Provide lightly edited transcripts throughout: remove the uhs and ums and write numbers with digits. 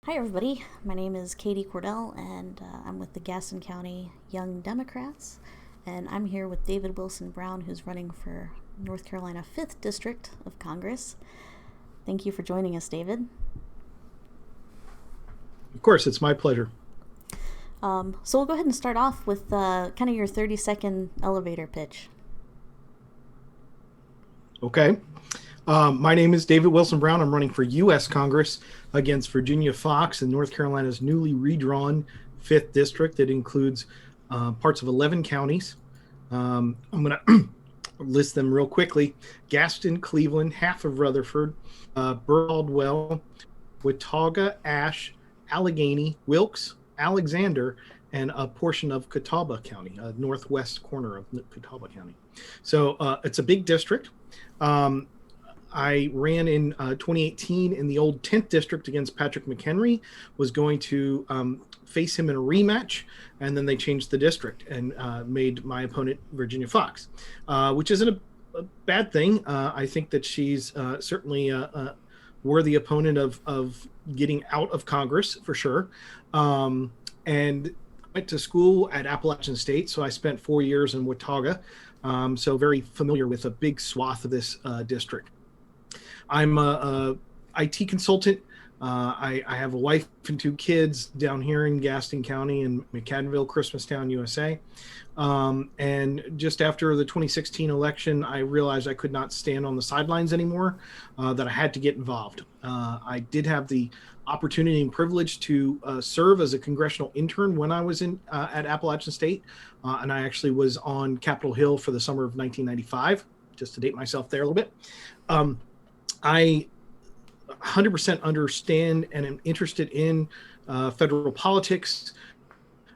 Hi, everybody. My name is Katie Cordell, and I'm with the Gaston County Young Democrats. And I'm here with David Wilson Brown, who's running for North Carolina 5th District of Congress. Thank you for joining us, David. Of course, it's my pleasure. So we'll go ahead and start off with kind of your 30-second elevator pitch. Okay. My name is David Wilson Brown. I'm running for U.S. Congress against Virginia Fox in North Carolina's newly redrawn 5th District. It includes parts of 11 counties. I'm going to list them real quickly. Gaston, Cleveland, half of Rutherford, Caldwell, Watauga, Ashe, Allegheny, Wilkes, Alexander, and a portion of Catawba County, a northwest corner of Catawba County. So it's a big district. I ran in 2018 in the old 10th district against Patrick McHenry, was going to face him in a rematch, and then they changed the district and made my opponent Virginia Fox, which isn't a bad thing. I think that she's certainly a worthy opponent of getting out of Congress for sure. And went to school at Appalachian State, so I spent 4 years in Watauga, so very familiar with a big swath of this district. I'm a IT consultant. I have a wife and 2 kids down here in Gaston County in McAdenville, Christmastown, USA. And just after the 2016 election, I realized I could not stand on the sidelines anymore, that I had to get involved. I did have the opportunity and privilege to serve as a congressional intern when I was at Appalachian State. And I actually was on Capitol Hill for the summer of 1995, just to date myself there a little bit. I 100% understand and am interested in federal politics.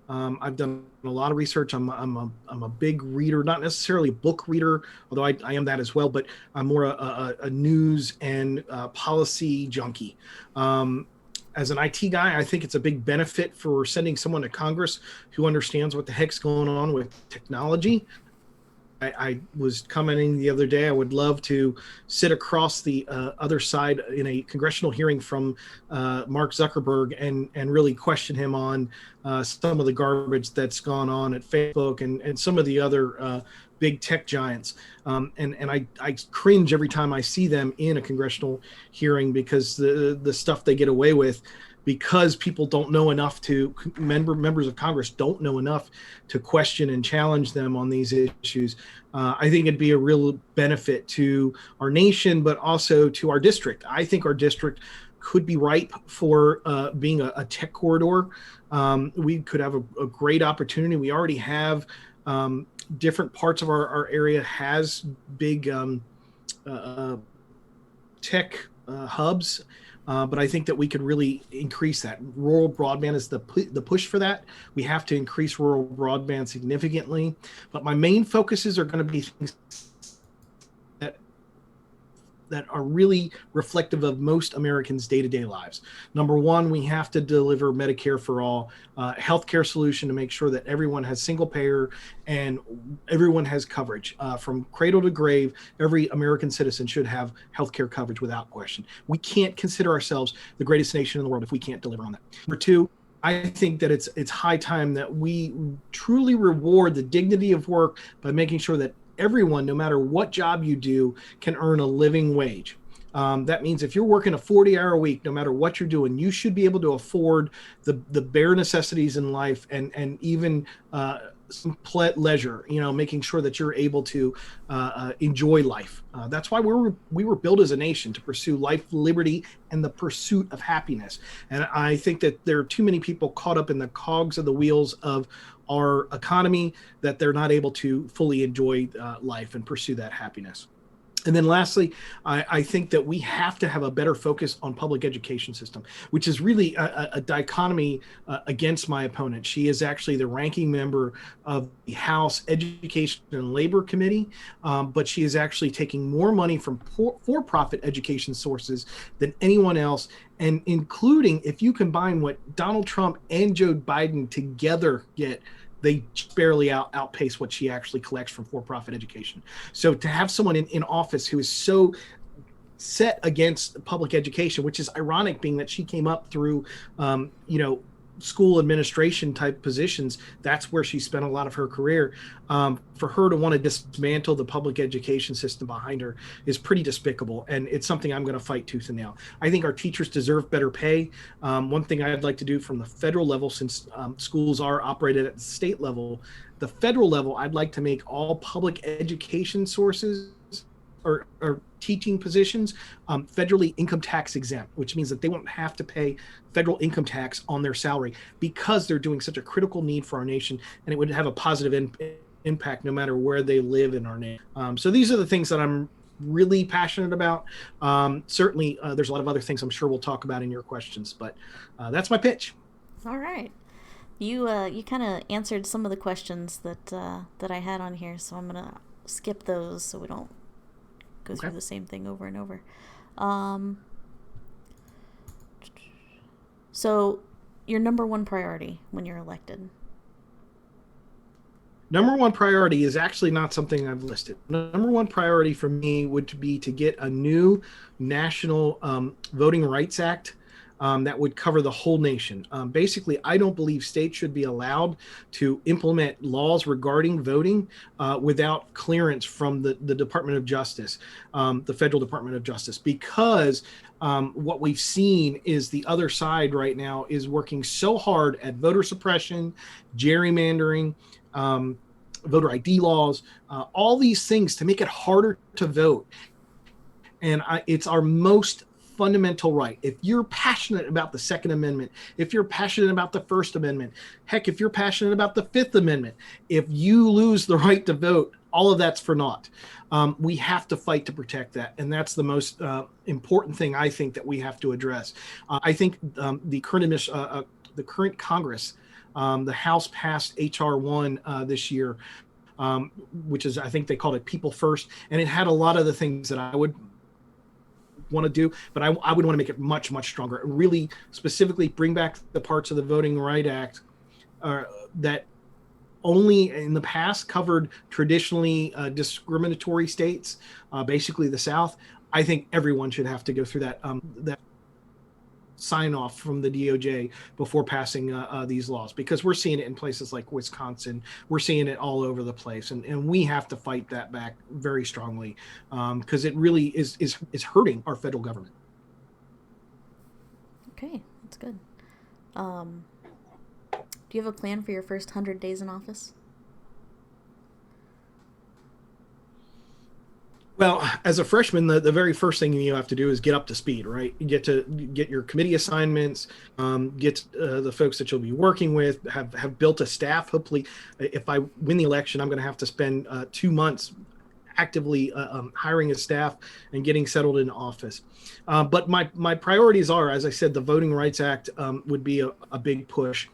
I've done a lot of research. I'm a big reader, not necessarily a book reader, although I am that as well, but I'm more a news and policy junkie. As an IT guy, I think it's a big benefit for sending someone to Congress who understands what the heck's going on with technology. I was commenting the other day, I would love to sit across the other side in a congressional hearing from Mark Zuckerberg and really question him on some of the garbage that's gone on at Facebook and some of the other big tech giants. And I cringe every time I see them in a congressional hearing because the stuff they get away with, because people don't know enough members of Congress don't know enough to question and challenge them on these issues. I think it'd be a real benefit to our nation, but also to our district. I think our district could be ripe for being a tech corridor. We could have a great opportunity. We already have different parts of our area has big tech hubs. But I think that we could really increase that. Rural broadband is the push for that. We have to increase rural broadband significantly. But my main focuses are going to be things that are really reflective of most Americans' day-to-day lives. Number one, we have to deliver Medicare for all, healthcare solution to make sure that everyone has single payer and everyone has coverage. From cradle to grave, every American citizen should have healthcare coverage without question. We can't consider ourselves the greatest nation in the world if we can't deliver on that. Number two, I think that it's high time that we truly reward the dignity of work by making sure that everyone, no matter what job you do, can earn a living wage. That means if you're working a 40-hour week, no matter what you're doing, you should be able to afford the bare necessities in life and even some leisure, making sure that you're able to enjoy life. That's why we were built as a nation, to pursue life, liberty, and the pursuit of happiness. And I think that there are too many people caught up in the cogs of the wheels of our economy that they're not able to fully enjoy life and pursue that happiness. And then lastly, I think that we have to have a better focus on public education system, which is really a dichotomy against my opponent. She is actually the ranking member of the House Education and Labor Committee, but she is actually taking more money from for-profit education sources than anyone else. And including, if you combine what Donald Trump and Joe Biden together get, they barely outpace what she actually collects from for-profit education. So to have someone in office who is so set against public education, which is ironic, being that she came up through, school administration type positions. That's where she spent a lot of her career. For her to want to dismantle the public education system behind her is pretty despicable, and it's something I'm going to fight tooth and nail. I think our teachers deserve better pay. One thing I'd like to do from the federal level, since schools are operated at the state level, the federal level, I'd like to make all public education sources or teaching positions federally income tax exempt, which means that they won't have to pay federal income tax on their salary, because they're doing such a critical need for our nation, and it would have a positive impact no matter where they live in our nation. So these are the things that I'm really passionate about. Certainly, there's a lot of other things I'm sure we'll talk about in your questions, but that's my pitch. All right. You kind of answered some of the questions that I had on here, so I'm gonna skip those so we don't go through the same thing over and over. So, your number one priority when you're elected? Number one priority is actually not something I've listed. Number one priority for me would be to get a new national Voting Rights Act that would cover the whole nation. Basically, I don't believe states should be allowed to implement laws regarding voting without clearance from the Department of Justice, the Federal Department of Justice, because what we've seen is the other side right now is working so hard at voter suppression, gerrymandering, voter ID laws, all these things to make it harder to vote. And it's our most fundamental right. If you're passionate about the Second Amendment, if you're passionate about the First Amendment, heck, if you're passionate about the Fifth Amendment, if you lose the right to vote, all of that's for naught. We have to fight to protect that, and that's the most important thing I think that we have to address. I think the current Congress, the House passed H.R. 1 this year, which is, I think they called it People First, and it had a lot of the things that I would want to do, but I would want to make it much, much stronger. Really specifically bring back the parts of the Voting Rights Act that only in the past covered traditionally discriminatory states, basically the South. I think everyone should have to go through that sign off from the DOJ before passing these laws, because we're seeing it in places like Wisconsin. We're seeing it all over the place, and we have to fight that back very strongly, because it really is hurting our federal government. Okay, that's good. Do you have a plan for your first 100 days in office? Well, as a freshman, the very first thing you have to do is get up to speed, right? You get your committee assignments, get the folks that you'll be working with, have built a staff. Hopefully, if I win the election, I'm going to have to spend 2 months actively hiring a staff and getting settled in office. But my priorities are, as I said, the Voting Rights Act would be a big push.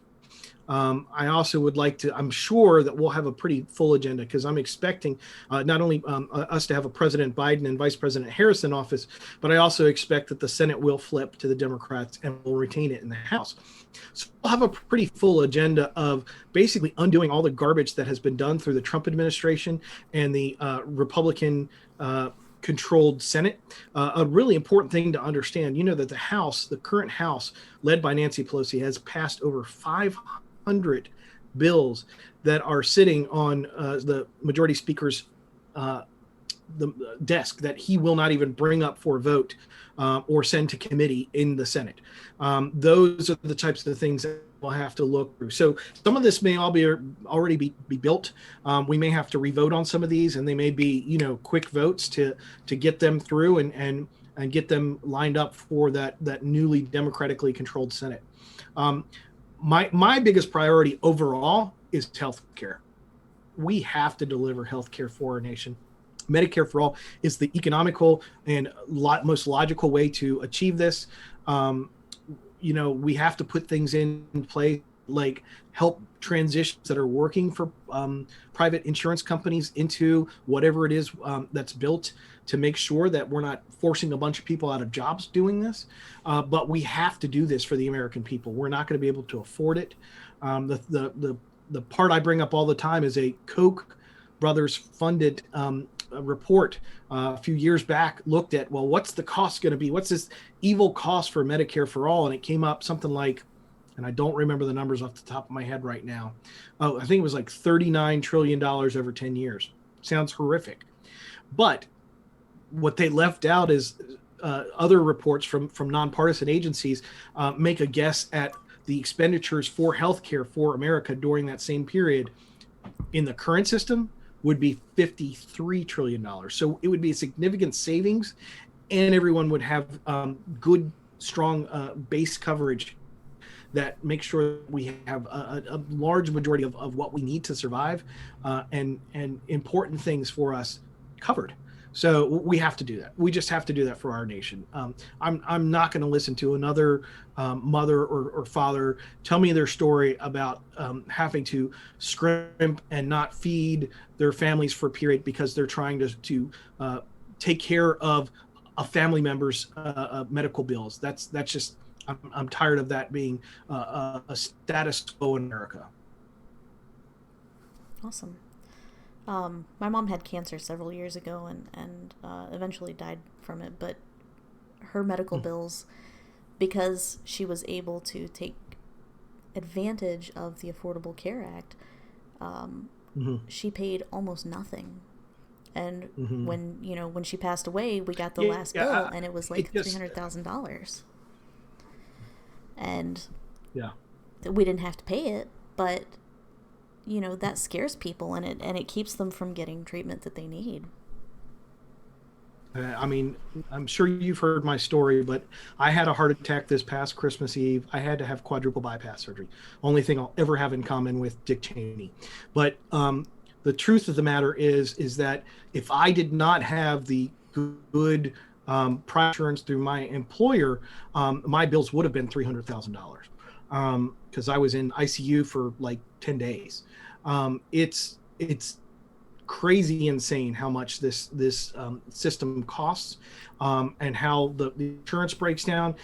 I also would like to, I'm sure that we'll have a pretty full agenda, because I'm expecting not only us to have a President Biden and Vice President Harris in office, but I also expect that the Senate will flip to the Democrats and will retain it in the House. So we'll have a pretty full agenda of basically undoing all the garbage that has been done through the Trump administration and the Republican controlled Senate. A really important thing to understand, that the current House led by Nancy Pelosi has passed over 500 bills that are sitting on the majority speaker's the desk that he will not even bring up for a vote or send to committee in the Senate. Those are the types of things that we'll have to look through. So some of this may already be built. We may have to revote on some of these, and they may be quick votes to get them through and get them lined up for that newly democratically controlled Senate. My biggest priority overall is healthcare. We have to deliver healthcare for our nation. Medicare for all is the economical and most logical way to achieve this. We have to put things in place like help transitions that are working for private insurance companies into whatever it is that's built to make sure that we're not forcing a bunch of people out of jobs doing this. But we have to do this for the American people. We're not going to be able to afford it. The part I bring up all the time is a Koch brothers funded report a few years back looked at, well, what's the cost going to be? What's this evil cost for Medicare for all? And it came up something like, and I don't remember the numbers off the top of my head right now. Oh, I think it was like $39 trillion over 10 years. Sounds horrific. But what they left out is other reports from nonpartisan agencies make a guess at the expenditures for healthcare for America during that same period in the current system would be $53 trillion. So it would be a significant savings, and everyone would have good, strong base coverage that makes sure we have a large majority of what we need to survive and important things for us covered. So we have to do that. We just have to do that for our nation. I'm not going to listen to another mother or father tell me their story about having to scrimp and not feed their families for a period because they're trying to take care of a family member's medical bills. That's just, I'm tired of that being a status quo in America. Awesome. My mom had cancer several years ago and eventually died from it, but her medical bills, because she was able to take advantage of the Affordable Care Act, she paid almost nothing. And when she passed away, we got the last bill, and it was like $300,000. And we didn't have to pay it, but that scares people, and it keeps them from getting treatment that they need. I mean, I'm sure you've heard my story, but I had a heart attack this past Christmas Eve. I had to have quadruple bypass surgery. Only thing I'll ever have in common with Dick Cheney. But the truth of the matter is that if I did not have the good private insurance through my employer, my bills would have been $300,000 because I was in ICU for like 10 days. It's crazy insane how much this system costs and how the insurance breaks down.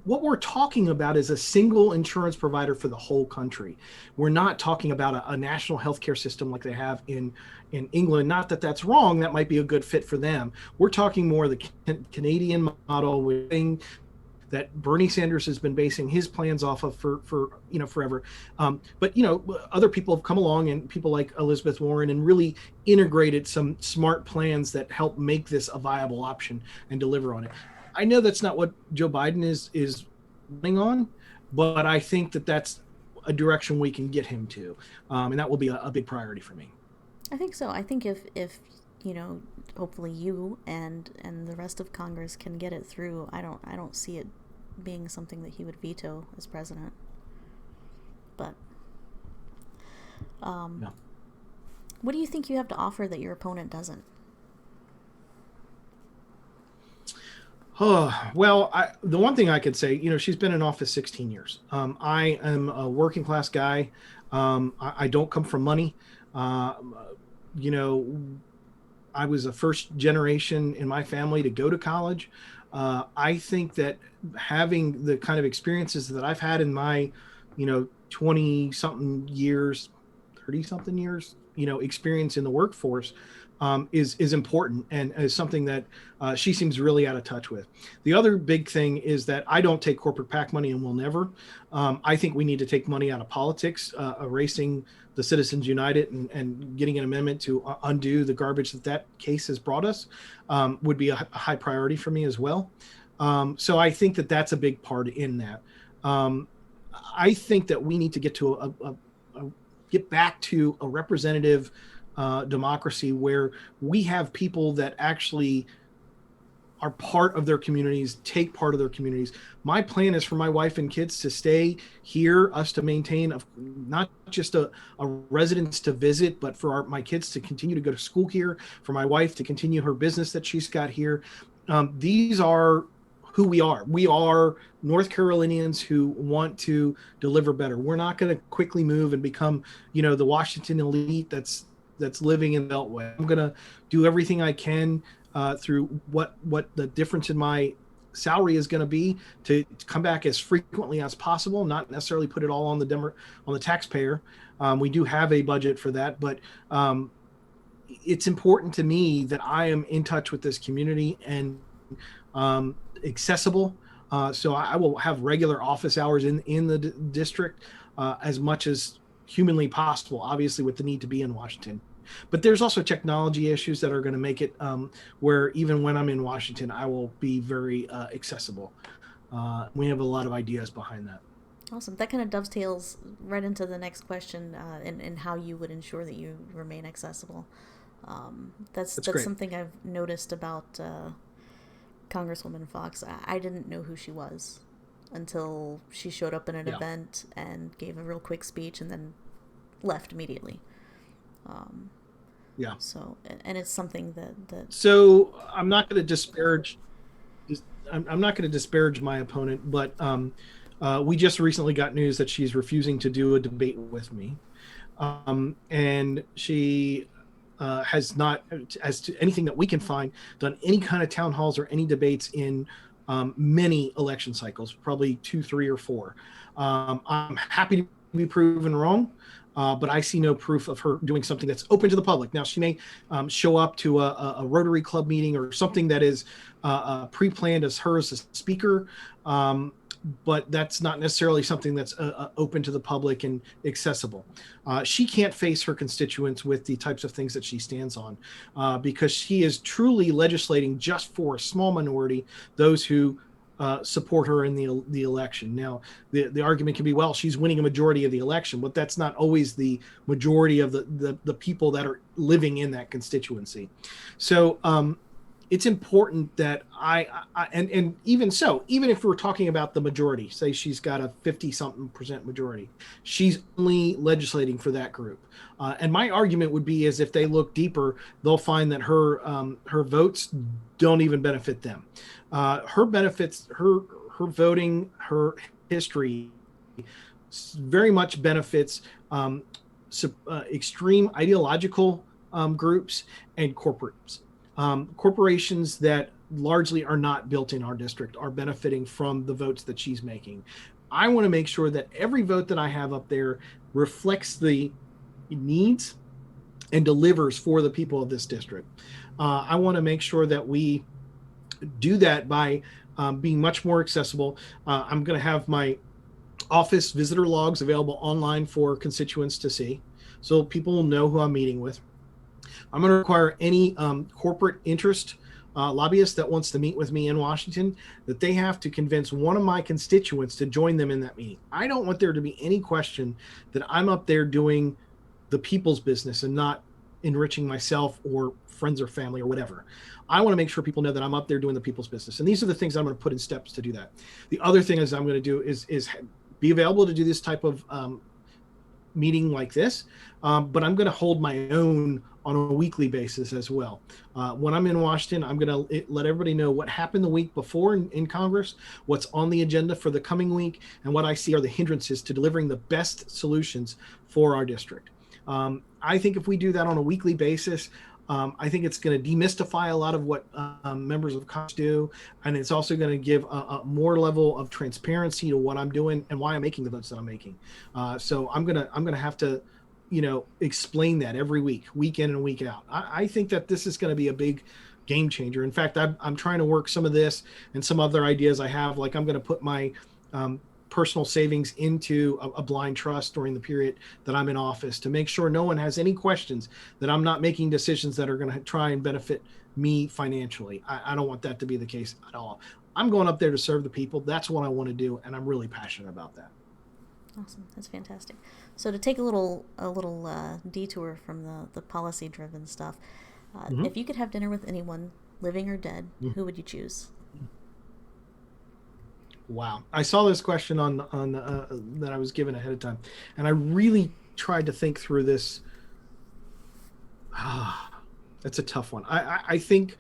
What we're talking about is a single insurance provider for the whole country. We're not talking about a national healthcare system like they have in England. Not that that's wrong. That might be a good fit for them. We're talking more the Canadian model with thing that Bernie Sanders has been basing his plans off of for forever. But other people have come along, and people like Elizabeth Warren, and really integrated some smart plans that help make this a viable option and deliver on it. I know that's not what Joe Biden is running on, but I think that that's a direction we can get him to, and that will be a big priority for me. I think so. I think if hopefully you and the rest of Congress can get it through, I don't see it being something that he would veto as president. But what do you think you have to offer that your opponent doesn't? Oh, well, the one thing I could say, she's been in office 16 years. I am a working class guy. I don't come from money. I was a first generation in my family to go to college. I think that having the kind of experiences that I've had in my, 20 something years, 30 something years, experience in the workforce, is important, and is something that she seems really out of touch with. The other big thing is that I don't take corporate PAC money, and will never. I think we need to take money out of politics, erasing the Citizens United and getting an amendment to undo the garbage that case has brought us would be a high priority for me as well. So I think that that's a big part in that. I think that we need to get to get back to a representative democracy where we have people that actually are part of their communities, take part of their communities. My plan is for my wife and kids to stay here, us to maintain not just a residence to visit, but for my kids to continue to go to school here, for my wife to continue her business that she's got here. These are who we are. We are North Carolinians who want to deliver better. We're not going to quickly move and become, the Washington elite that's living in the Beltway. I'm going to do everything I can through what the difference in my salary is going to be to come back as frequently as possible, not necessarily put it all on the taxpayer. We do have a budget for that, but it's important to me that I am in touch with this community and accessible. So I will have regular office hours in the district as much as humanly possible, obviously with the need to be in Washington. But there's also technology issues that are going to make it where even when I'm in Washington, I will be very accessible. We have a lot of ideas behind that. Awesome. That kind of dovetails right into the next question, and how you would ensure that you remain accessible. That's That's great. something I've noticed about Congresswoman Fox. I didn't know who she was until she showed up in an Yeah. event and gave a real quick speech and then left immediately. Um, Yeah. and it's something that So I'm not going to disparage. I'm not going to disparage my opponent, but we just recently got news that she's refusing to do a debate with me, and she has not, as to anything that we can find, done any kind of town halls or any debates in many election cycles, probably 2, 3, or 4. I'm happy to be proven wrong. But I see no proof of her doing something that's open to the public. Now, she may show up to a Rotary Club meeting or something that is pre-planned as her as a speaker, but that's not necessarily something that's open to the public and accessible. She can't face her constituents with the types of things that she stands on because she is truly legislating just for a small minority, those who support her in the election. Now, the argument can be, well, she's winning a majority of the election, but that's not always the majority of the people that are living in that constituency. So it's important that and even so, even if we're talking about the majority, say she's got a 50-something% majority, she's only legislating for that group. And my argument would be is if they look deeper, they'll find that her votes don't even benefit them. Her benefits, her voting, her history very much benefits extreme ideological groups and corporates. Corporations that largely are not built in our district are benefiting from the votes that she's making. I want to make sure that every vote that I have up there reflects the needs and delivers for the people of this district. I want to make sure that we do that by being much more accessible. I'm going to have my office visitor logs available online for constituents to see, so people will know who I'm meeting with. I'm going to require any corporate interest lobbyist that wants to meet with me in Washington that they have to convince one of my constituents to join them in that meeting. I don't want there to be any question that I'm up there doing the people's business and not enriching myself or friends or family or whatever. I want to make sure people know that I'm up there doing the people's business. And these are the things I'm going to put in steps to do that. The other thing is I'm going to do is be available to do this type of meeting like this, but I'm going to hold my own on a weekly basis as well. When I'm in Washington, I'm going to let everybody know what happened the week before in Congress, what's on the agenda for the coming week, and what I see are the hindrances to delivering the best solutions for our district. I think if we do that on a weekly basis, I think it's going to demystify a lot of what members of Congress do, and it's also going to give a more level of transparency to what I'm doing and why I'm making the votes that I'm making. So I'm gonna have to, explain that every week in and week out. I think that this is going to be a big game changer. In fact, I'm trying to work some of this and some other ideas I have. Like I'm going to put my personal savings into a blind trust during the period that I'm in office to make sure no one has any questions that I'm not making decisions that are going to try and benefit me financially. I don't want that to be the case at all. I'm going up there to serve the people. That's what I want to do, and I'm really passionate about that. Awesome. That's fantastic. So to take a little detour from the policy driven stuff, Mm-hmm. if you could have dinner with anyone, living or dead, who would you choose? Wow, I saw this question on that I was given ahead of time, and I really tried to think through this. That's a tough one. I think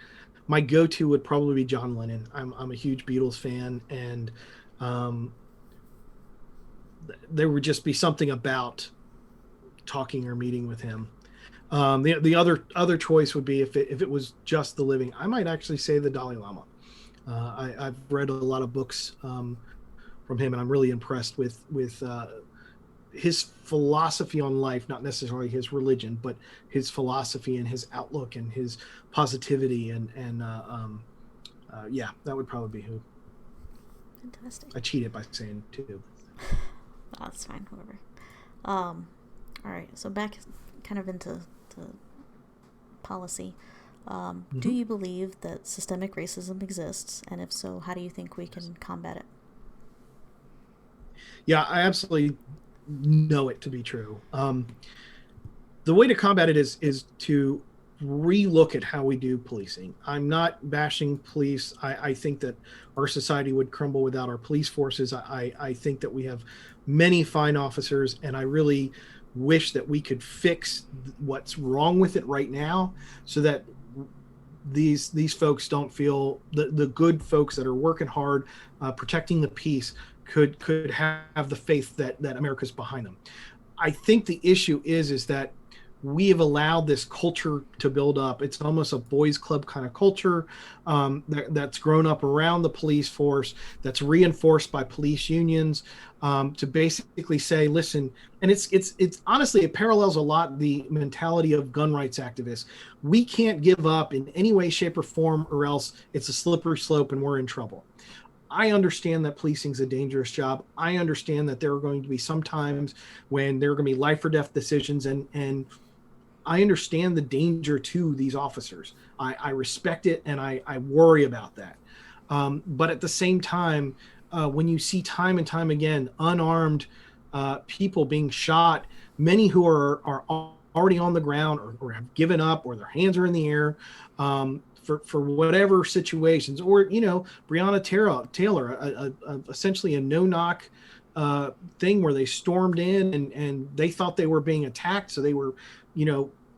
my go-to would probably be John Lennon. I'm a huge Beatles fan, and um, there would just be something about talking or meeting with him. The other choice would be if it was just the living. I might actually say the Dalai Lama. I've read a lot of books from him, and I'm really impressed with his philosophy on life, not necessarily his religion, but his philosophy and his outlook and his positivity yeah, that would probably be who. Fantastic. I cheated by saying two. Oh, that's fine. Whatever. All right. So back kind of into policy. Do you believe that systemic racism exists? And if so, how do you think we can combat it? Yeah, I absolutely know it to be true. The way to combat it is to relook at how we do policing. I'm not bashing police. I think that our society would crumble without our police forces. I think that we have many fine officers, and I really wish that we could fix what's wrong with it right now, so that these folks don't feel, the good folks that are working hard, protecting the peace, could have the faith that America's behind them. I think the issue is that we have allowed this culture to build up. It's almost a boys club kind of culture, that's grown up around the police force, that's reinforced by police unions, to basically say, listen, and it's honestly, it parallels a lot the mentality of gun rights activists. We can't give up in any way, shape, or form, or else it's a slippery slope and we're in trouble. I understand that policing is a dangerous job. I understand that there are going to be some times when there are going to be life or death decisions, and I understand the danger to these officers. I respect it, and I worry about that. But at the same time, when you see time and time again unarmed people being shot, many who are already on the ground, or have given up, or their hands are in the air, for whatever situations, or Breonna Taylor, essentially a no-knock thing where they stormed in and they thought they were being attacked, so they were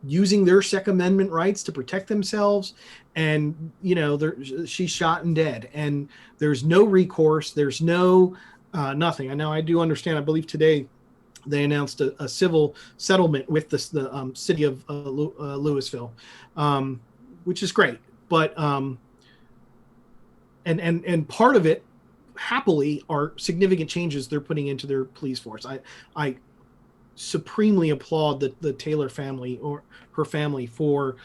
using their Second Amendment rights to protect themselves, and she's shot and dead, and there's no recourse, there's no nothing. And now I do understand, I believe today they announced a civil settlement with the city of Louisville, which is great, but and part of it, happily, are significant changes they're putting into their police force. I supremely applaud the Taylor family, or her family, for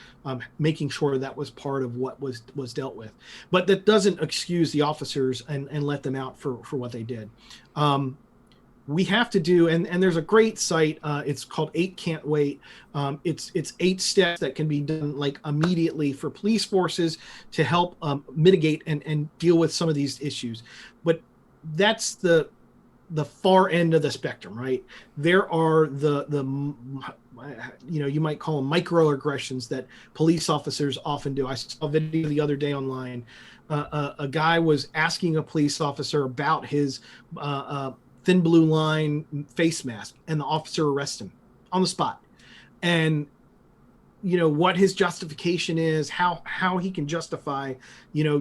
making sure that was part of what was dealt with. But that doesn't excuse the officers and let them out for what they did. We have to do, and there's a great site, it's called 8 Can't Wait. It's 8 steps that can be done like immediately for police forces to help mitigate and deal with some of these issues. But that's the far end of the spectrum, right? There are the you might call them microaggressions that police officers often do. I saw a video the other day online. A guy was asking a police officer about his thin blue line face mask, and the officer arrests him on the spot. And what his justification is, how he can justify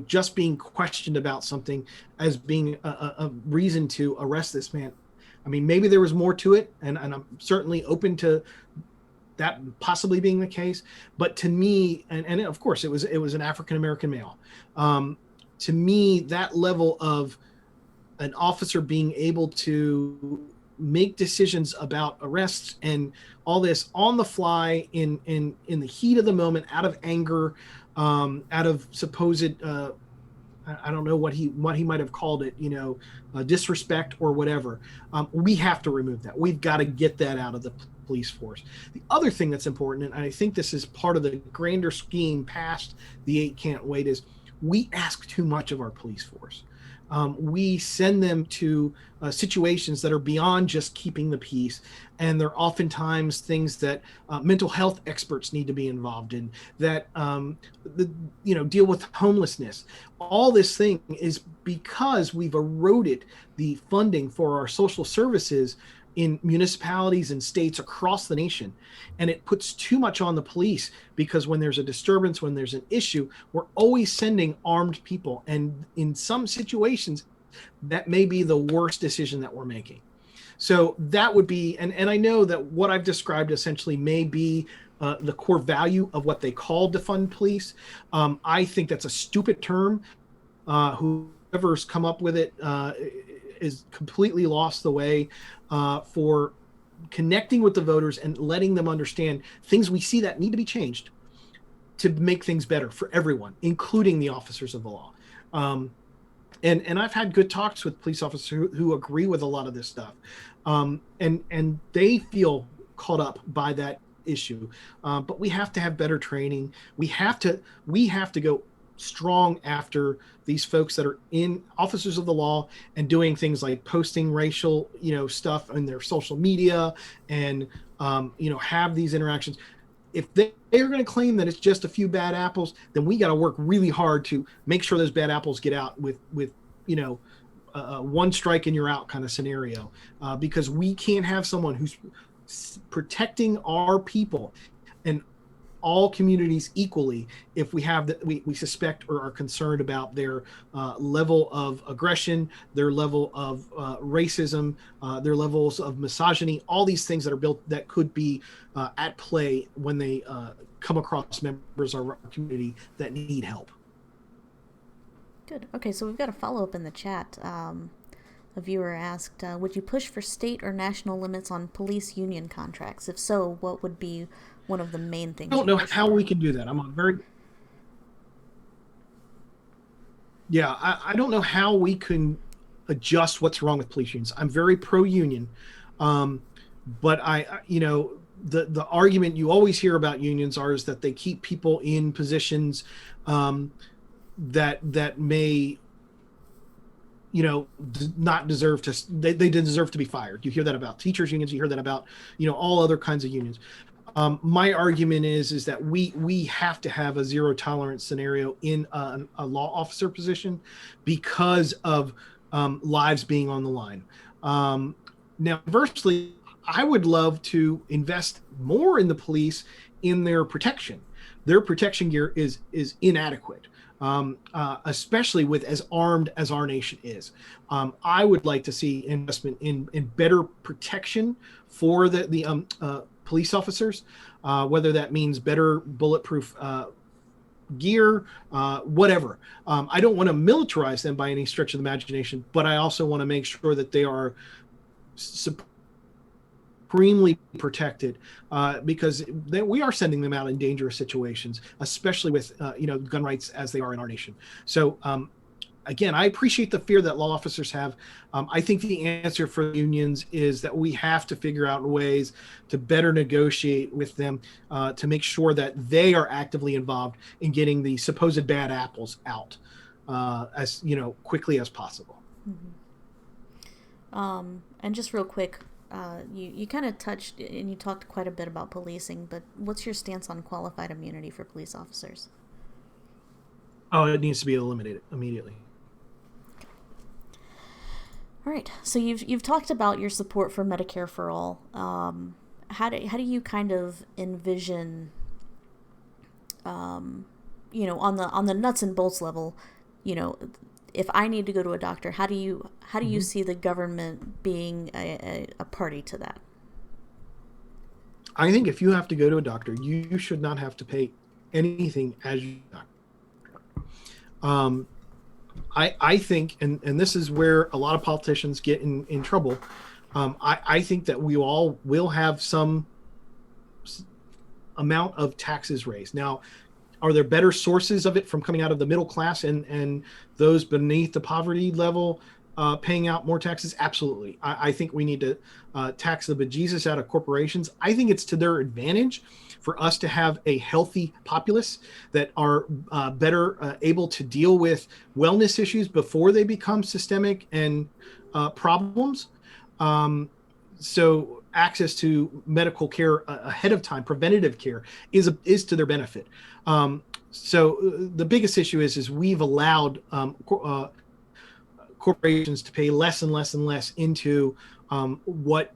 just being questioned about something as being a reason to arrest this man. I mean, maybe there was more to it, and I'm certainly open to that possibly being the case. But to me, and of course it was an African American male, to me, that level of an officer being able to make decisions about arrests and all this on the fly, in the heat of the moment, out of anger, out of supposed I don't know what he might have called it, disrespect or whatever. We have to remove that. We've got to get that out of the police force. The other thing that's important, and I think this is part of the grander scheme past the 8 Can't Wait, is we ask too much of our police force. We send them to situations that are beyond just keeping the peace, and they're oftentimes things that mental health experts need to be involved in, that deal with homelessness. All this thing is because we've eroded the funding for our social services in municipalities and states across the nation. And it puts too much on the police, because when there's a disturbance, when there's an issue, we're always sending armed people. And in some situations, that may be the worst decision that we're making. So that would be, and I know that what I've described essentially may be the core value of what they call defund police. I think that's a stupid term. Whoever's come up with it is completely lost the way for connecting with the voters and letting them understand things we see that need to be changed to make things better for everyone, including the officers of the law. And I've had good talks with police officers who agree with a lot of this stuff, and they feel caught up by that issue. But we have to have better training. We have to go strong after these folks that are in officers of the law and doing things like posting racial, stuff in their social media and, have these interactions. If they're going to claim that it's just a few bad apples, then we got to work really hard to make sure those bad apples get out with one strike and you're out kind of scenario, because we can't have someone who's protecting our people and all communities equally if we have that we suspect or are concerned about their level of aggression, their level of racism, their levels of misogyny, all these things that are built that could be at play when they come across members of our community that need help. Good. Okay, so we've got a follow-up in the chat. A viewer asked, would you push for state or national limits on police union contracts? If so, what would be one of the main things? I don't know how we can do that. I don't know how we can adjust what's wrong with police unions. I'm very pro-union, but the argument you always hear about unions is that they keep people in positions that may not deserve to, they deserve to be fired. You hear that about teachers unions, you hear that about all other kinds of unions. My argument is that we have to have a zero tolerance scenario in a law officer position because of lives being on the line. Now, conversely, I would love to invest more in the police in their protection. Their protection gear is inadequate. Especially with as armed as our nation is. I would like to see investment in better protection for the police officers, whether that means better bulletproof gear, whatever. I don't want to militarize them by any stretch of the imagination, but I also want to make sure that they are supremely protected, because we are sending them out in dangerous situations, especially with gun rights as they are in our nation. So again, I appreciate the fear that law officers have. I think the answer for unions is that we have to figure out ways to better negotiate with them to make sure that they are actively involved in getting the supposed bad apples out as quickly as possible. Mm-hmm. And just real quick, you kind of touched and you talked quite a bit about policing, but what's your stance on qualified immunity for police officers? Oh, it needs to be eliminated immediately. All right. So you've talked about your support for Medicare for all. How do you kind of envision, on the nuts and bolts level, if I need to go to a doctor, how do you mm-hmm. see the government being a party to that? I think if you have to go to a doctor, you should not have to pay anything as you doctor. I think, and this is where a lot of politicians get in trouble. I think that we all will have some amount of taxes raised. Now, are there better sources of it from coming out of the middle class and those beneath the poverty level paying out more taxes? Absolutely. I think we need to tax the bejesus out of corporations. I think it's to their advantage for us to have a healthy populace that are better able to deal with wellness issues before they become systemic and problems. So access to medical care ahead of time, preventative care, is to their benefit. So the biggest issue is we've allowed corporations to pay less and less and less into what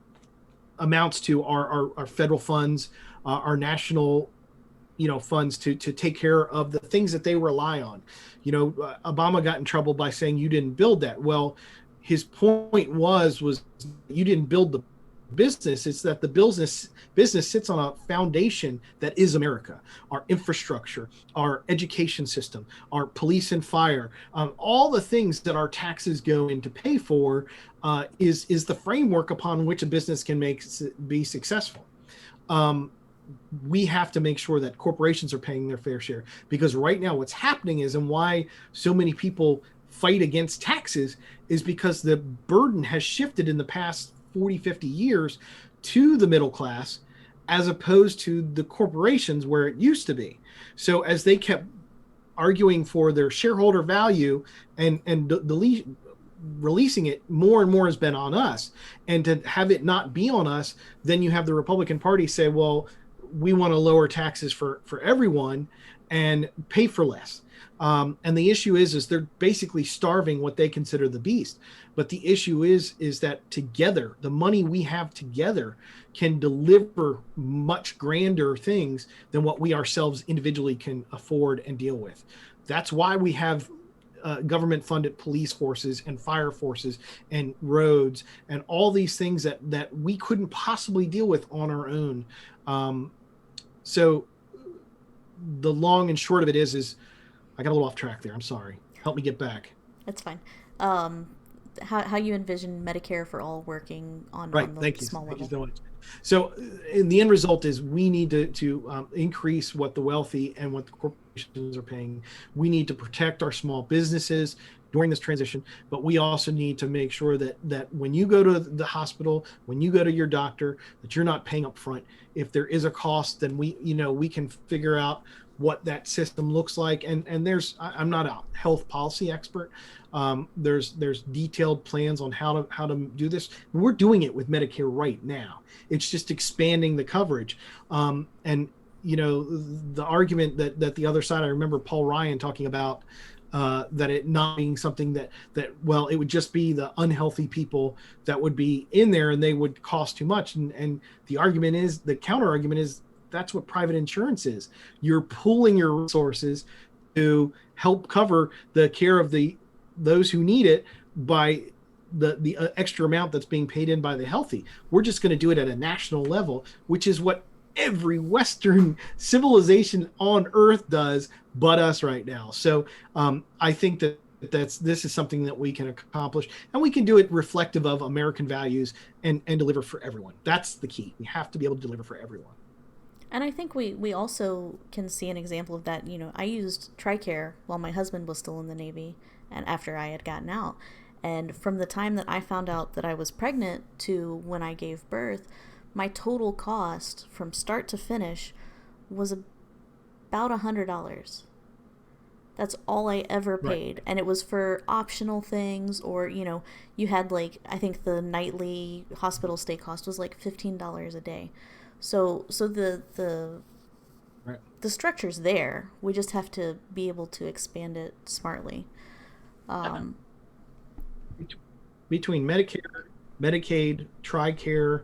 amounts to our federal funds, our national funds to take care of the things that they rely on. Obama got in trouble by saying you didn't build that. Well, his point was you didn't build the business. It's that the business sits on a foundation that is America, our infrastructure, our education system, our police and fire, all the things that our taxes go in to pay for, is the framework upon which a business can be successful. We have to make sure that corporations are paying their fair share, because right now what's happening is, and why so many people fight against taxes, is because the burden has shifted in the past 40, 50 years to the middle class, as opposed to the corporations where it used to be. So as they kept arguing for their shareholder value and releasing it, more and more has been on us. And to have it not be on us, then you have the Republican Party say, well, we want to lower taxes for everyone and pay for less. And the issue is they're basically starving what they consider the beast. But the issue is that together, the money we have together can deliver much grander things than what we ourselves individually can afford and deal with. That's why we have government-funded police forces and fire forces and roads and all these things that we couldn't possibly deal with on our own. So the long and short of it is I got a little off track there. I'm sorry. Help me get back. That's fine. How you envision Medicare for all working on Right. on the Thank you. small Thank you level? so much. So in the end result is we need to increase what the wealthy and what the corporations are paying. We need to protect our small businesses during this transition, but we also need to make sure that when you go to the hospital, when you go to your doctor, that you're not paying up front. If there is a cost, then we can figure out what that system looks like. And I'm not a health policy expert. There's detailed plans on how to do this. We're doing it with Medicare right now. It's just expanding the coverage. And the argument that the other side, I remember Paul Ryan talking about that it not being something that well, it would just be the unhealthy people that would be in there and they would cost too much. And the counter argument is that's what private insurance is. You're pooling your resources to help cover the care of those who need it by the extra amount that's being paid in by the healthy. We're just going to do it at a national level, which is what every Western civilization on earth does but us right now. So I think this is something that we can accomplish, and we can do it reflective of American values and deliver for everyone. That's the key. We have to be able to deliver for everyone. And I think we also can see an example of that. I used TRICARE while my husband was still in the Navy and after I had gotten out. And from the time that I found out that I was pregnant to when I gave birth, my total cost from start to finish was about $100. That's all I ever paid. Right. And it was for optional things, or, you had I think the nightly hospital stay cost was like $15 a day. So the right. The structure's there. We just have to be able to expand it smartly. Between Medicare, Medicaid, TRICARE,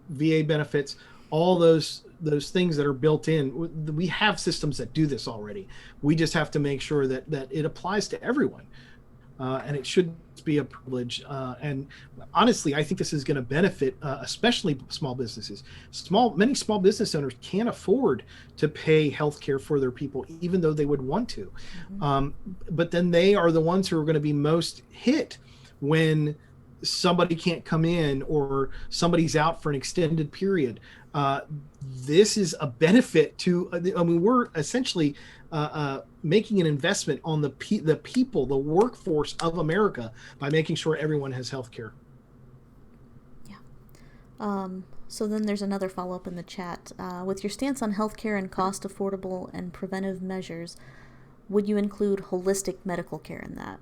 VA benefits, all those things that are built in, we have systems that do this already. We just have to make sure that it applies to everyone. And it should be a privilege. And honestly, I think this is going to benefit, especially small businesses. Many small business owners can't afford to pay healthcare for their people, even though they would want to. Mm-hmm. But then they are the ones who are going to be most hit when somebody can't come in or somebody's out for an extended period. This is a benefit to, we're essentially making an investment on the people, the workforce of America, by making sure everyone has health care. Yeah. So then there's another follow-up in the chat. With your stance on healthcare and cost affordable and preventive measures, would you include holistic medical care in that?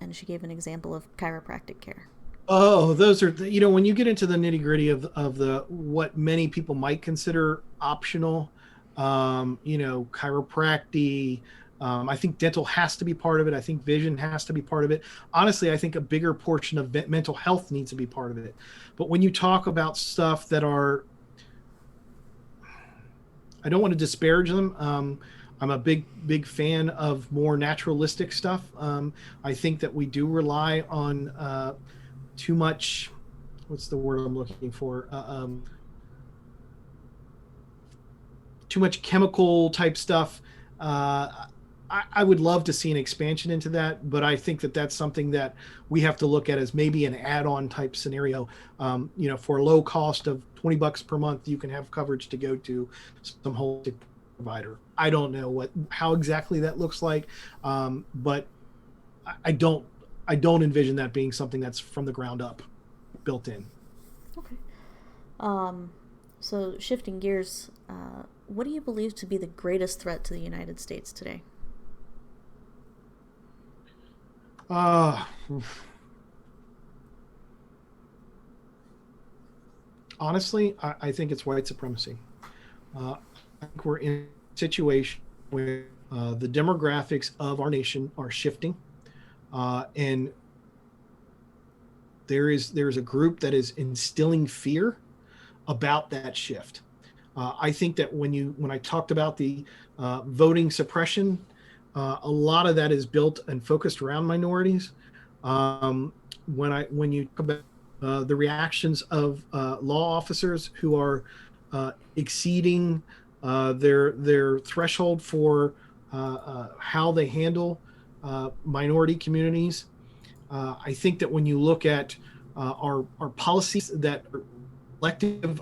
And she gave an example of chiropractic care. Oh, those are, when you get into the nitty gritty of what many people might consider optional, chiropractic, I think dental has to be part of it. I think vision has to be part of it. Honestly, I think a bigger portion of mental health needs to be part of it. But when you talk about stuff that are, I don't want to disparage them. I'm a big fan of more naturalistic stuff. I think that we do rely on too much what's the word I'm looking for? Too much chemical type stuff. I would love to see an expansion into that, but I think that that's something that we have to look at as maybe an add-on type scenario. For a low cost of $20 per month, you can have coverage to go to some holistic provider. I don't know how exactly that looks like, but I don't envision that being something that's from the ground up built in. Okay. So shifting gears, what do you believe to be the greatest threat to the United States today? Honestly, I think it's white supremacy. I think we're in a situation where the demographics of our nation are shifting, and there's a group that is instilling fear about that shift. I think that when I talked about the voting suppression, a lot of that is built and focused around minorities. When you talk about the reactions of law officers who are exceeding their threshold for how they handle minority communities, I think that when you look at our policies that are reflective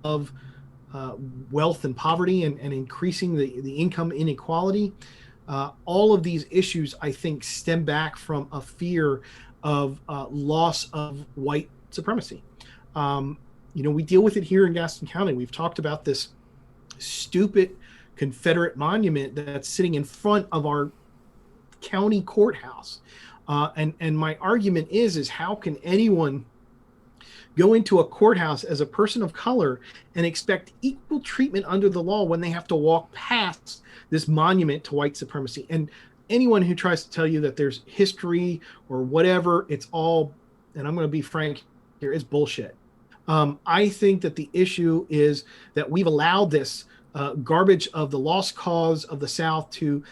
of wealth and poverty and increasing the income inequality, all of these issues, I think, stem back from a fear of loss of white supremacy. We deal with it here in Gaston County. We've talked about this stupid Confederate monument that's sitting in front of our county courthouse. And my argument is how can anyone go into a courthouse as a person of color and expect equal treatment under the law when they have to walk past this monument to white supremacy? And anyone who tries to tell you that there's history or whatever, it's all, and I'm going to be frank here, is bullshit. I think that the issue is that we've allowed this garbage of the lost cause of the South to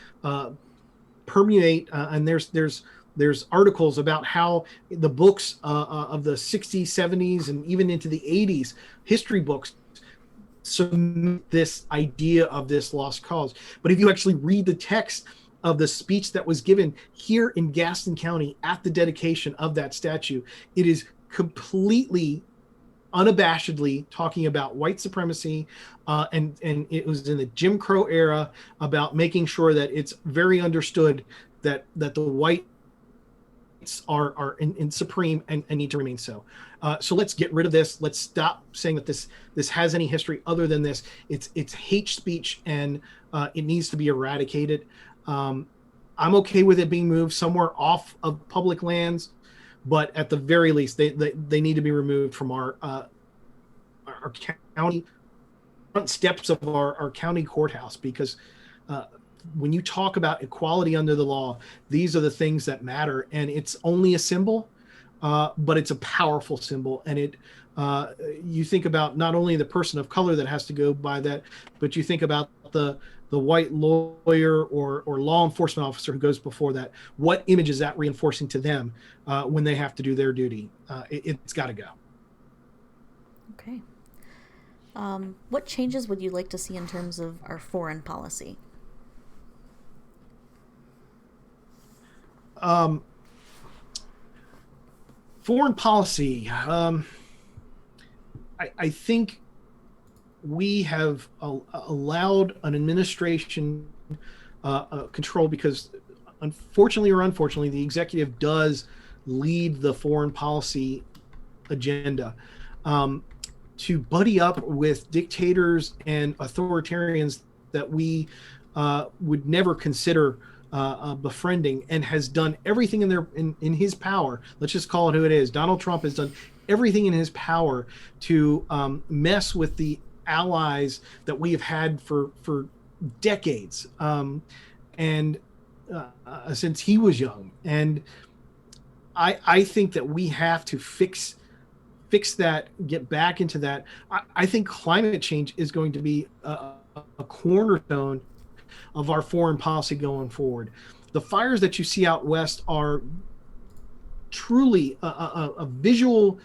permeate, and there's articles about how the books of the 60s, 70s, and even into the 80s, history books, submit this idea of this lost cause. But if you actually read the text of the speech that was given here in Gaston County at the dedication of that statue, it is completely unabashedly talking about white supremacy, and it was in the Jim Crow era, about making sure that it's very understood that the white are in supreme and need to remain so. So let's get rid of this. Let's stop saying that this has any history other than this. It's hate speech, and it needs to be eradicated. I'm okay with it being moved somewhere off of public lands, but at the very least, they need to be removed from our county front steps of our county courthouse, because when you talk about equality under the law, these are the things that matter. And it's only a symbol, but it's a powerful symbol. And you think about not only the person of color that has to go by that, but you think about the white lawyer or law enforcement officer who goes before that. What image is that reinforcing to them when they have to do their duty? It's got to go. Okay. What changes would you like to see in terms of our foreign policy? Foreign policy. I think we have allowed an administration control, because unfortunately or unfortunately, the executive does lead the foreign policy agenda, to buddy up with dictators and authoritarians that we would never consider befriending, and has done everything in his power. Let's just call it who it is. Donald Trump has done everything in his power to mess with the allies that we have had for decades, and since he was young. And I think that we have to fix that, get back into that. I think climate change is going to be a cornerstone of our foreign policy going forward. The fires that you see out west are truly a visual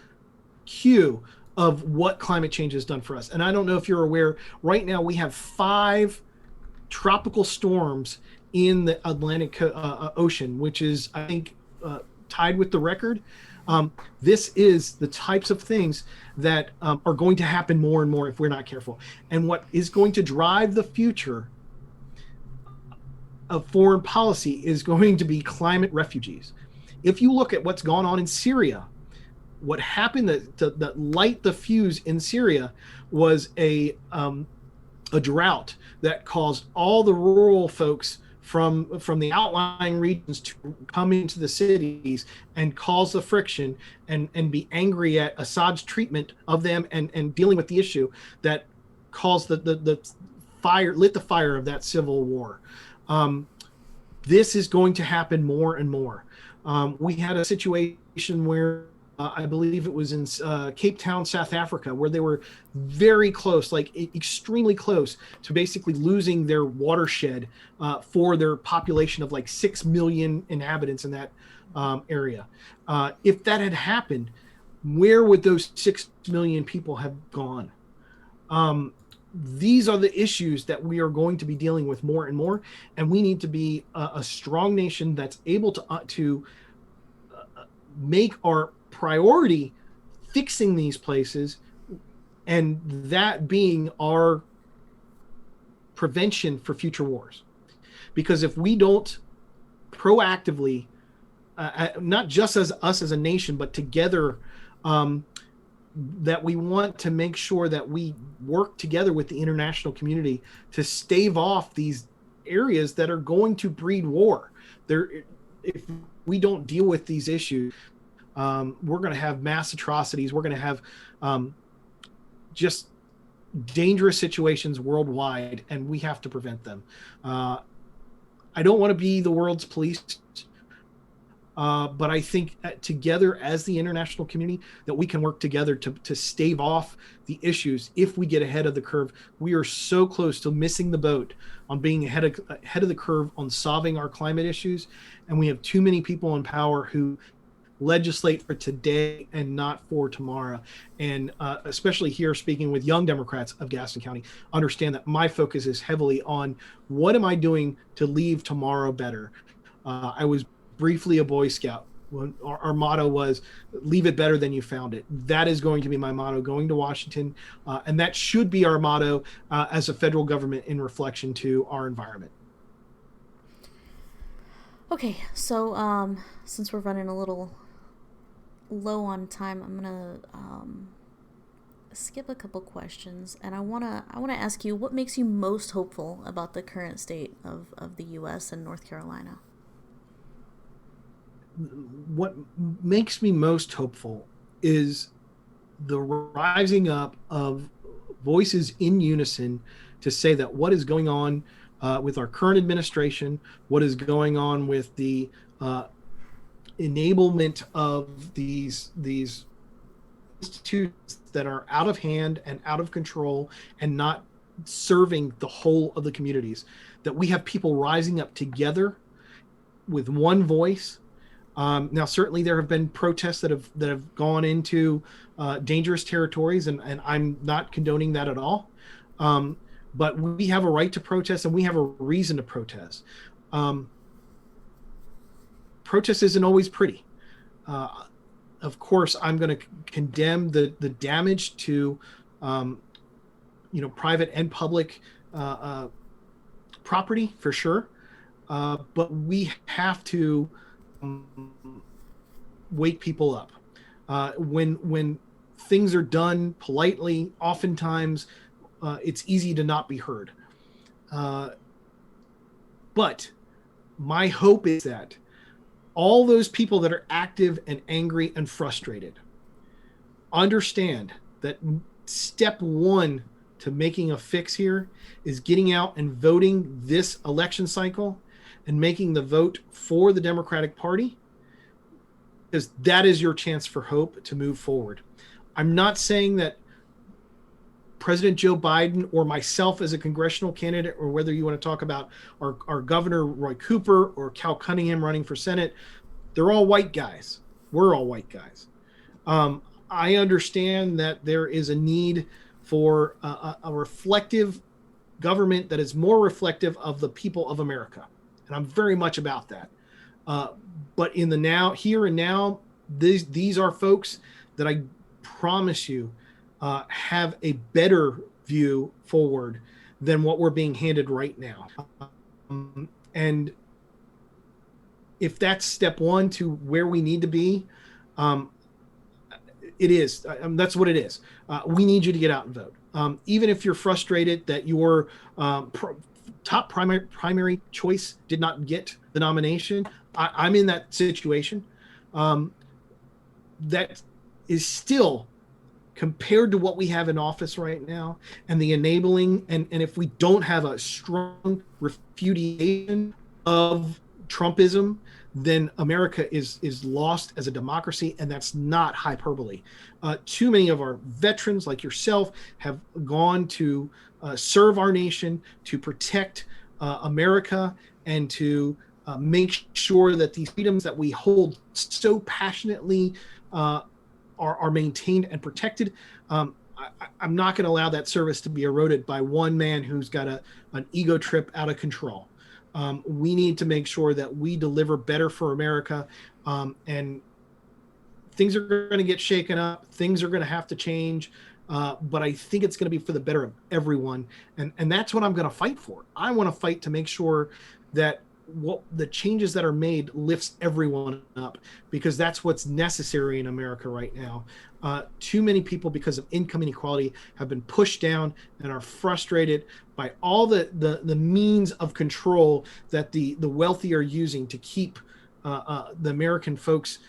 cue of what climate change has done for us. And I don't know if you're aware, right now we have 5 tropical storms in the Atlantic Ocean, which is, I think, tied with the record. This is the types of things that are going to happen more and more if we're not careful. And what is going to drive the future of foreign policy is going to be climate refugees. If you look at what's gone on in Syria, what happened that light the fuse in Syria was a drought that caused all the rural folks from the outlying regions to come into the cities and cause the friction and be angry at Assad's treatment of them and dealing with the issue that caused the fire, lit the fire of that civil war. This is going to happen more and more. We had a situation where I believe it was in Cape Town, South Africa, where they were very close, like extremely close to basically losing their watershed for their population of like 6 million inhabitants in that area. If that had happened, where would those 6 million people have gone? These are the issues that we are going to be dealing with more and more, and we need to be a strong nation that's able to make our priority fixing these places, and that being our prevention for future wars. Because if we don't proactively, not just as us as a nation, but together, that we want to make sure that we work together with the international community to stave off these areas that are going to breed war. If we don't deal with these issues, we're going to have mass atrocities. We're going to have just dangerous situations worldwide, and we have to prevent them. I don't want to be the world's police, but I think together as the international community that we can work together to stave off the issues. If we get ahead of the curve, we are so close to missing the boat on being ahead of the curve on solving our climate issues. And we have too many people in power who legislate for today and not for tomorrow. And especially here, speaking with young Democrats of Gaston County, understand that my focus is heavily on what am I doing to leave tomorrow better. I was briefly a Boy Scout. Our motto was leave it better than you found it. That is going to be my motto going to Washington. And that should be our motto as a federal government in reflection to our environment. Okay, so since we're running a little low on time, I'm gonna skip a couple questions, and I wanna ask you, what makes you most hopeful about the current state of the U.S. and North Carolina? What makes me most hopeful is the rising up of voices in unison to say that what is going on with our current administration, what is going on with the enablement of these institutes that are out of hand and out of control and not serving the whole of the communities, that we have people rising up together with one voice. Now, certainly there have been protests that have gone into dangerous territories, and I'm not condoning that at all. But we have a right to protest, and we have a reason to protest. Protest isn't always pretty. Of course, I'm going to condemn the damage to, private and public property for sure. But we have to wake people up. When things are done politely, oftentimes it's easy to not be heard. But my hope is that all those people that are active and angry and frustrated understand that step one to making a fix here is getting out and voting this election cycle and making the vote for the Democratic Party, because that is your chance for hope to move forward. I'm not saying that President Joe Biden or myself as a congressional candidate, or whether you want to talk about our Governor Roy Cooper or Cal Cunningham running for Senate, they're all white guys. We're all white guys. I understand that there is a need for a reflective government that is more reflective of the people of America. And I'm very much about that. But in the now, here and now, these are folks that I promise you have a better view forward than what we're being handed right now. And if that's step one to where we need to be, it is. That's what it is. We need you to get out and vote. Even if you're frustrated that your top primary choice did not get the nomination, I'm in that situation. That is still, compared to what we have in office right now, and the enabling, and if we don't have a strong refutation of Trumpism, then America is lost as a democracy, and that's not hyperbole. Too many of our veterans, like yourself, have gone to serve our nation, to protect America, and to make sure that these freedoms that we hold so passionately are maintained and protected. I'm not going to allow that service to be eroded by one man who's got an ego trip out of control. We need to make sure that we deliver better for America, and things are going to get shaken up. Things are going to have to change, but I think it's going to be for the better of everyone, and that's what I'm going to fight for. I want to fight to make sure that what the changes that are made lifts everyone up, because that's what's necessary in America right now. Too many people, because of income inequality, have been pushed down and are frustrated by all the means of control that the wealthy are using to keep the American folks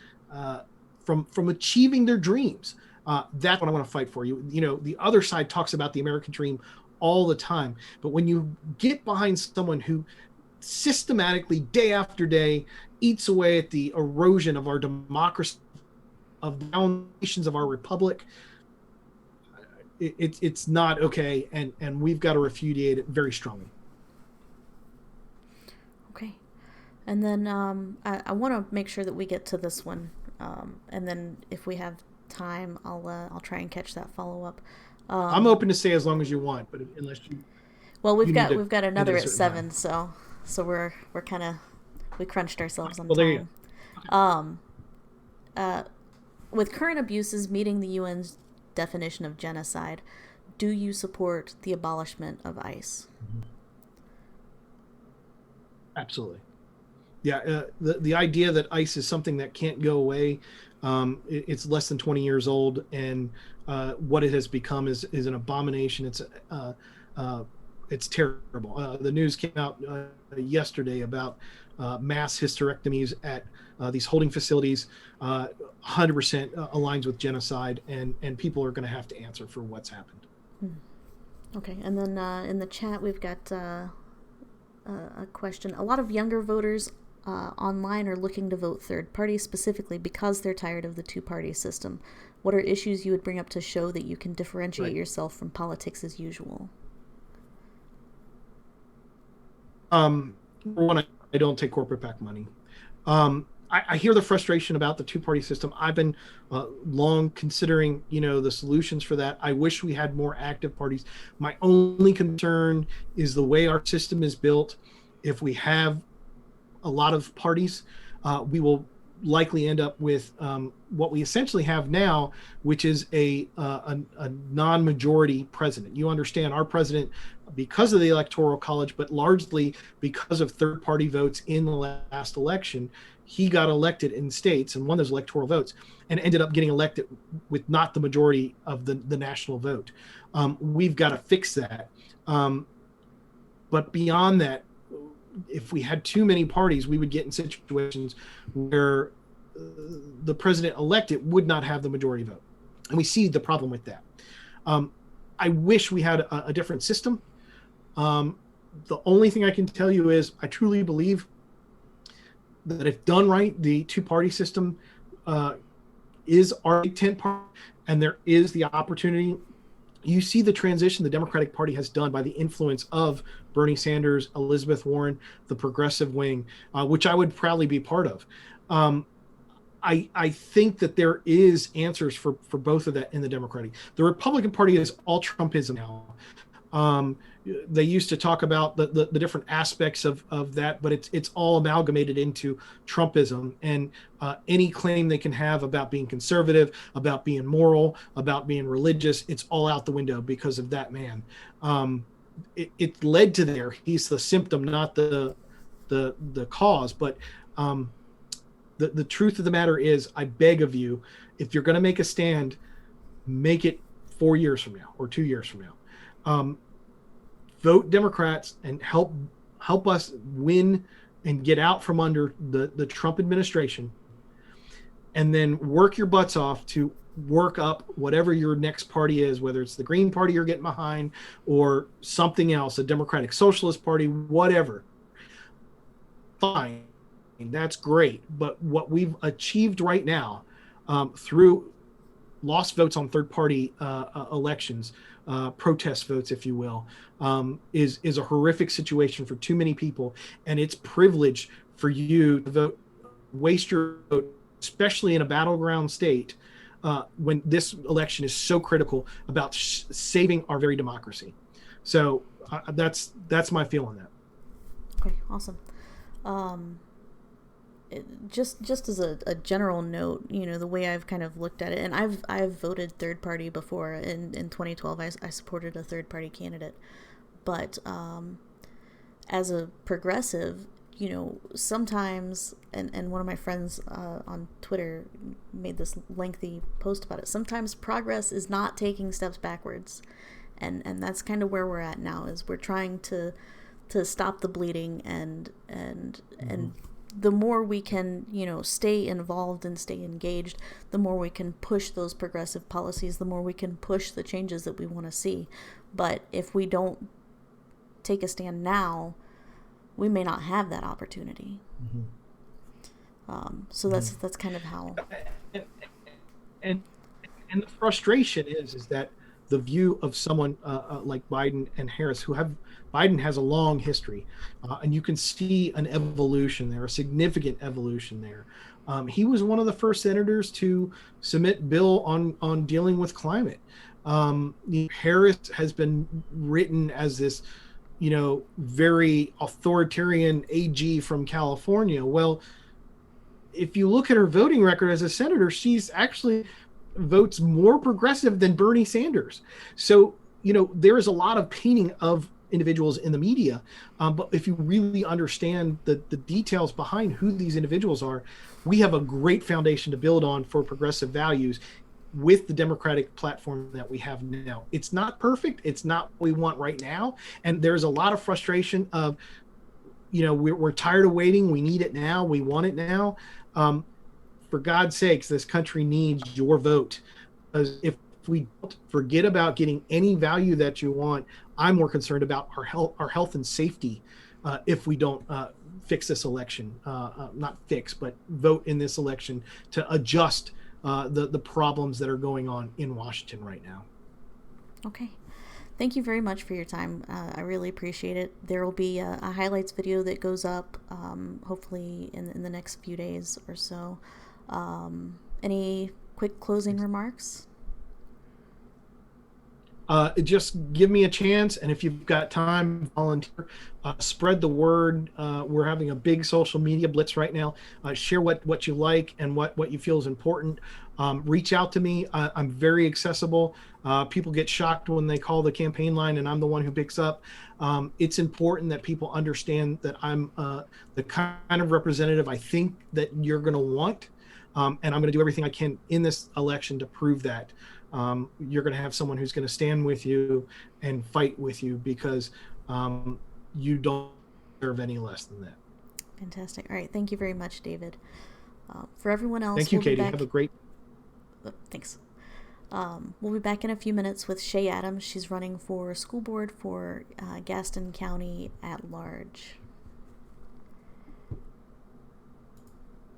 from achieving their dreams. That's what I want to fight for. You know, the other side talks about the American dream all the time, but when you get behind someone who systematically, day after day, eats away at the erosion of our democracy, of the foundations of our republic, it's not okay, and we've got to repudiate it very strongly. Okay. And then I want to make sure that we get to this one, and then if we have time, I'll try and catch that follow up. I'm open to say as long as you want, but unless you. Well, we've got another at 7, time. so we're kind of, we crunched ourselves on time. Okay. With current abuses meeting the UN's definition of genocide, do you support the abolishment of ICE? Mm-hmm. Absolutely. Yeah, the idea that ICE is something that can't go away, it's less than 20 years old, and what it has become is an abomination. It's terrible. The news came out yesterday about mass hysterectomies at these holding facilities. 100% aligns with genocide, and people are going to have to answer for what's happened. Okay, and then in the chat we've got a question. A lot of younger voters online are looking to vote third party specifically because they're tired of the two-party system. What are issues you would bring up to show that you can differentiate yourself from politics as usual? One, I don't take corporate PAC money. I hear the frustration about the two-party system. I've been long considering, the solutions for that. I wish we had more active parties. My only concern is the way our system is built. If we have a lot of parties, we will likely end up with what we essentially have now, which is a non-majority president. You understand, our president, because of the Electoral College, but largely because of third-party votes in the last election, he got elected in states and won those electoral votes and ended up getting elected with not the majority of the national vote. We've got to fix that. But beyond that, if we had too many parties, we would get in situations where the president elected would not have the majority vote. And we see the problem with that. I wish we had a different system. The only thing I can tell you is I truly believe that if done right, the two-party system is our tent party, and there is the opportunity. You see the transition the Democratic Party has done by the influence of Bernie Sanders, Elizabeth Warren, the progressive wing, which I would proudly be part of. I think that there is answers for both of that in the Democratic. The Republican Party is all Trumpism now. Um, they used to talk about the different aspects of that, but it's all amalgamated into Trumpism, and any claim they can have about being conservative, about being moral, about being religious, it's all out the window because of that man. It led to there. He's the symptom, not the cause. But the truth of the matter is, I beg of you, if you're going to make a stand, make it 4 years from now or 2 years from now. Vote Democrats and help us win and get out from under the Trump administration, and then work your butts off to work up whatever your next party is, whether it's the Green Party you're getting behind or something else, a Democratic Socialist Party, whatever. Fine, that's great. But what we've achieved right now, through lost votes on third-party elections, protest votes, if you will, is a horrific situation for too many people, and it's privilege for you to vote, waste your vote, especially in a battleground state, when this election is so critical about saving our very democracy. So that's my feel on that. Okay, awesome. Just as a general note, the way I've kind of looked at it, and I've voted third party before. In 2012, I supported a third party candidate, but as a progressive, sometimes, and one of my friends on Twitter made this lengthy post about it. Sometimes progress is not taking steps backwards, and that's kind of where we're at now. Is we're trying to stop the bleeding, and the more we can, stay involved and stay engaged, the more we can push those progressive policies, the more we can push the changes that we want to see. But if we don't take a stand now, we may not have that opportunity. So that's kind of how. And the frustration is that the view of someone like Biden and Harris, Biden has a long history, and you can see an evolution there, a significant evolution there. He was one of the first senators to submit bill on dealing with climate. Harris has been written as this, very authoritarian AG from California. Well, if you look at her voting record as a senator, she's actually votes more progressive than Bernie Sanders. So, there is a lot of painting of individuals in the media. But if you really understand the details behind who these individuals are, we have a great foundation to build on for progressive values with the Democratic platform that we have now. It's not perfect. It's not what we want right now. And there's a lot of frustration of, we're tired of waiting. We need it now. We want it now. For God's sakes, this country needs your vote. Because if we don't forget about getting any value that you want, I'm more concerned about our health and safety if we don't fix this election. Not fix, but vote in this election to adjust the problems that are going on in Washington right now. Okay. Thank you very much for your time. I really appreciate it. There will be a highlights video that goes up hopefully in the next few days or so. Any quick closing remarks? Just give me a chance, and if you've got time, volunteer. Spread the word. We're having a big social media blitz right now. Share what you like and what you feel is important. Reach out to me. I'm very accessible. People get shocked when they call the campaign line and I'm the one who picks up. It's important that people understand that I'm the kind of representative I think that you're going to want. And I'm going to do everything I can in this election to prove that. You're going to have someone who's going to stand with you and fight with you, because you don't deserve any less than that. Fantastic. All right. Thank you very much, David. For everyone else, thank you, Katie. Have a great. Thanks. We'll be back in a few minutes with Shay Adams. She's running for school board for Gaston County at large.